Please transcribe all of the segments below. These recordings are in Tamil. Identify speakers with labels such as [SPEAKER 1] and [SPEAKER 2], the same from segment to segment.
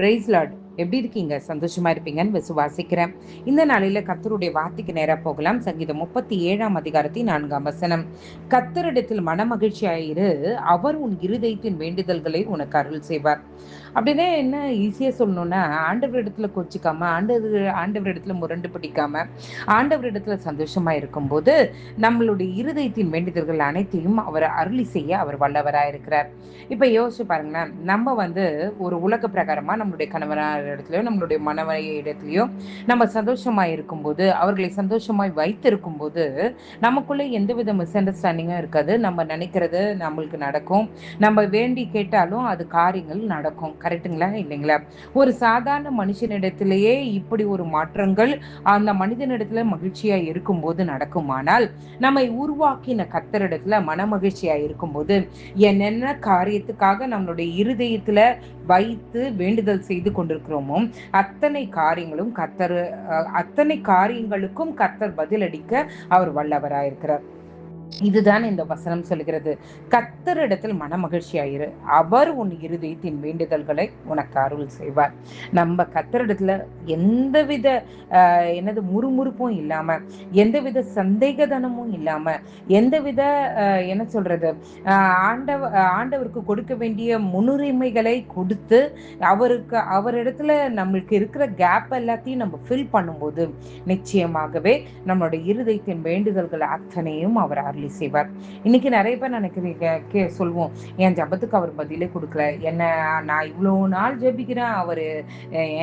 [SPEAKER 1] Price Lord. எப்படி இருக்கீங்க? சந்தோஷமா இருப்பீங்கன்னு விசுவாசிக்கிறேன். இந்த நாளில கர்த்தருடைய வார்த்தைக்கு நேரா போகலாம். சங்கீதம் 37ஆம் அதிகாரத்தின் 4ஆம் வசனம். கர்த்தரிடத்தில் மனமகிழ்ச்சியாயிரு, அவர் உன் இருதயத்தின் வேண்டுதல்களை உனக்கு அருள் செய்வார். அப்படின்னா என்ன ஈஸியா சொல்லணும்னா, ஆண்டவரிடத்துல கோச்சிக்காம, ஆண்டவரிடத்துல முரண்டு பிடிக்காம, ஆண்டவரிடத்துல சந்தோஷமா இருக்கும்போது, நம்மளுடைய இருதயத்தின் வேண்டுதல்கள் அனைத்தையும் அவர் அருளி செய்ய அவர் வல்லவரா இருக்கிறார். இப்ப யோசிச்சு பாருங்களேன். நம்ம ஒரு உலக பிரகாரமா நம்மளுடைய கணவனார் இடத்துலயோ, நம்மளுடைய மனைவி இடத்துலயோ நம்ம சந்தோஷமா இருக்கும்போது, அவர்களை சந்தோஷமாய் வைத்திருக்கும்போது, நமக்குள்ள எந்தவித மிஸ் அண்டர்ஸ்டாண்டிங்கும் இருக்காது. நம்ம நினைக்கிறது நம்மளுக்கு நடக்கும். நம்ம வேண்டி கேட்டாலும் அது காரியங்கள் நடக்கும். கரெக்ட்டுங்களா? இல்லைங்களா? ஒரு சாதாரண மனுஷனிடத்திலேயே இப்படி ஒரு மாற்றங்கள் அந்த மனிதனிடத்துல மகிழ்ச்சியா இருக்கும்போது நடக்குமானால், நம்மை உருவாக்கின கர்த்தரிடத்துல மனமகிழ்ச்சியா இருக்கும்போது, என்னென்ன காரியத்துக்காக நம்மளுடைய இருதயத்துல வைத்து வேண்டுதல் செய்து கொண்டிருக்கிறோமோ, அத்தனை காரியங்களும் அத்தனை காரியங்களுக்கும் கர்த்தர் பதிலளிக்க அவர் வல்லவராயிருக்கிறார். இதுதான் இந்த வசனம் சொல்கிறது. கர்த்தரிடத்தில் மனமகிழ்ச்சியாயிரு, அவர் உன் இருதயத்தின் வேண்டுதல்களை உனக்கு அருள் செய்வார். நம்ம கர்த்தரிடத்துல எந்தவித முறுமுறுப்பும் இல்லாம, எந்தவித சந்தேகதனமும் இல்லாம, எந்தவித என்ன சொல்றது ஆண்டவருக்கு கொடுக்க வேண்டிய முன்னுரிமைகளை கொடுத்து, அவரிடத்துல நம்மளுக்கு இருக்கிற கேப் எல்லாத்தையும் நம்ம ஃபில் பண்ணும்போது, நிச்சயமாகவே நம்மளுடைய இருதயத்தின் வேண்டுதல்கள் அத்தனையும் அவர் அருளி செய்வார். இன்னைக்கு நிறைய பேர் நினைக்கிறீங்க சொல்வோம், என் ஜபத்துக்கு அவர் பதிலே கொடுக்கல, என்ன நான் இவ்வளோ நாள் ஜபிக்கிறேன், அவரு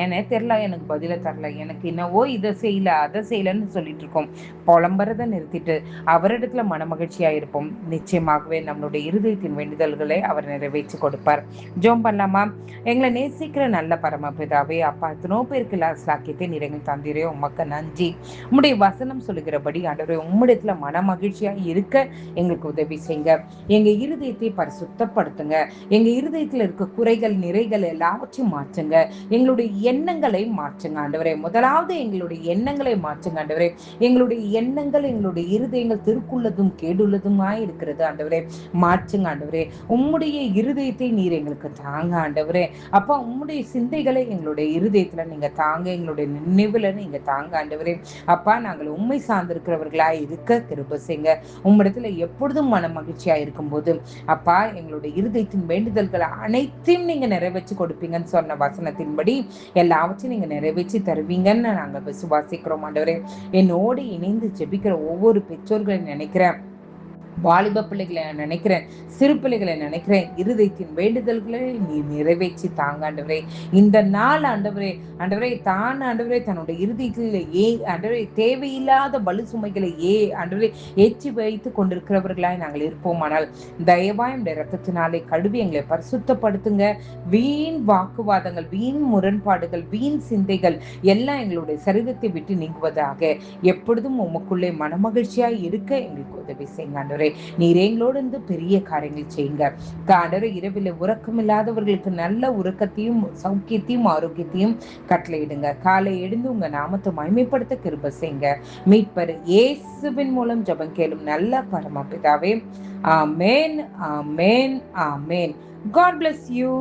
[SPEAKER 1] ஏனே தெரில எனக்கு பதில தரல, எனக்கு என்னவோ இதை செய்யல அதை செய்யலன்னு சொல்லிட்டு இருக்கோம். புலம்புறதை நிறுத்திட்டு அவரிடத்துல மனமகிழ்ச்சியா இருப்போம். நிச்சயமாகவே நம்மளுடைய இருதயத்தின் வேண்டுதல்களை அவர் நிறைவேற்றி கொடுப்பார். ஜோம் பண்ணலாமா? எங்களை நேசிக்கிற நல்ல பரமபிதாவே, அப்பா எத்தனோ பேருக்கு சாக்கியத்தை நிறைகள் தந்திரே, உமக்கு நன்றி. உம்முடைய வசனம் சொல்லுகிறபடி ஆண்டவரே, உம்முடையத்துல மனமகிழ்ச்சியா இருக்க எங்களுக்கு உதவி செய்யுங்க. எங்க இருதயத்தை பரிசுத்தப்படுத்துங்க. எங்க இருதயத்துல இருக்க குறைகள் நிறைகள் எல்லாவற்றையும் மாற்றுங்க. எங்களுடைய எண்ணங்களை மாற்றுங்க ஆண்டவரே. முதலாவது எங்களுடைய எண்ணங்களை மாற்றுங்க ஆண்டவரே. எங்களுடைய எண்ணங்கள், எங்களுடைய இருதயங்கள் திருக்குள்ளதும் கேடுள்ளதுமாய் இருக்கிறது ஆண்டவரே. மாற்றுங்க ஆண்டவரே. உம்முடைய இருதயத்தை நீர் எங்களுக்கு தாங்க ஆண்டவரே. அப்பா, உம்முடைய சிந்தைகளை எங்களுடைய இருதயத்துல நீங்க தாங்க, எங்களுடைய நினைவுல நீங்க தாங்க ஆண்டவரே. அப்பா, நாங்கள் உண்மை சார்ந்திருக்கிறவர்களா இருக்க கிருபை செய்யுங்க. உம்மிடத்துல எப்பொழுதும் மன மகிழ்ச்சியா இருக்கும்போது, அப்பா, எங்களுடைய இருதயத்தின் வேண்டுதல்களை அனைத்தையும் நீங்க நிறைவேற்றி கொடுப்பீங்கன்னு சொன்ன வசனத்தின்படி எல்லாவற்றையும் நீங்க நிறைவேற்றி தருவீங்கன்னு நாங்க விசுவாசிக்கிறோம் ஆண்டவரே. என்னோடு இணைந்து ஜெபிக்கிற ஒவ்வொரு பெற்றோர்களையும் நினைக்கிறேன், வாலிப பிள்ளைகளை நினைக்கிறேன், சிறு பிள்ளைகளை நினைக்கிறேன். இருதயத்தின் வேண்டுதல்களை நீ நிறைவேற்றி தாங்க ஆண்டவரே. இந்த நாள் ஆண்டவரே, ஆண்டவரே தன்னுடைய இருதயத்தில் ஆண்டவரே தேவையில்லாத பலு சுமைகளை ஆண்டவரே ஏற்றி வைத்து கொண்டிருக்கிறவர்களாய் நாங்கள் இருப்போமானால், தயவாய் இந்த இரத்தத்தினாலே கழுவி எங்களை பரிசுத்தப்படுத்துங்க. வீண் வாக்குவாதங்கள், வீண் முரண்பாடுகள், வீண் சிந்தைகள் எல்லாம் எங்களுடைய சரீரத்தை விட்டு நீங்குவதாக. எப்பொழுதும் உமக்குள்ளே மனமகிழ்ச்சியாய் இருக்க எங்களுக்கு உதவி செய்யுங்க ஆண்டவரே. நீர் எங்களோடு இருந்து பெரிய காரியங்கள் செய்யுங்க ஆண்டவரே. இரவில் உறக்கம் இல்லாதவர்களுக்கு நல்ல உறக்கத்தையும் சௌக்கியத்தையும் ஆரோக்கியத்தையும் கட்டளையிடுங்க. காலை எழுந்து உங்க நாமத்தை மகிமைப்படுத்த கிருபை செய்யுங்க. மீட்பர் இயேசுவின் மூலம் ஜெபம் கேளும் நல்ல பரமபிதாவே. ஆமென், ஆமென், ஆமென். God bless you.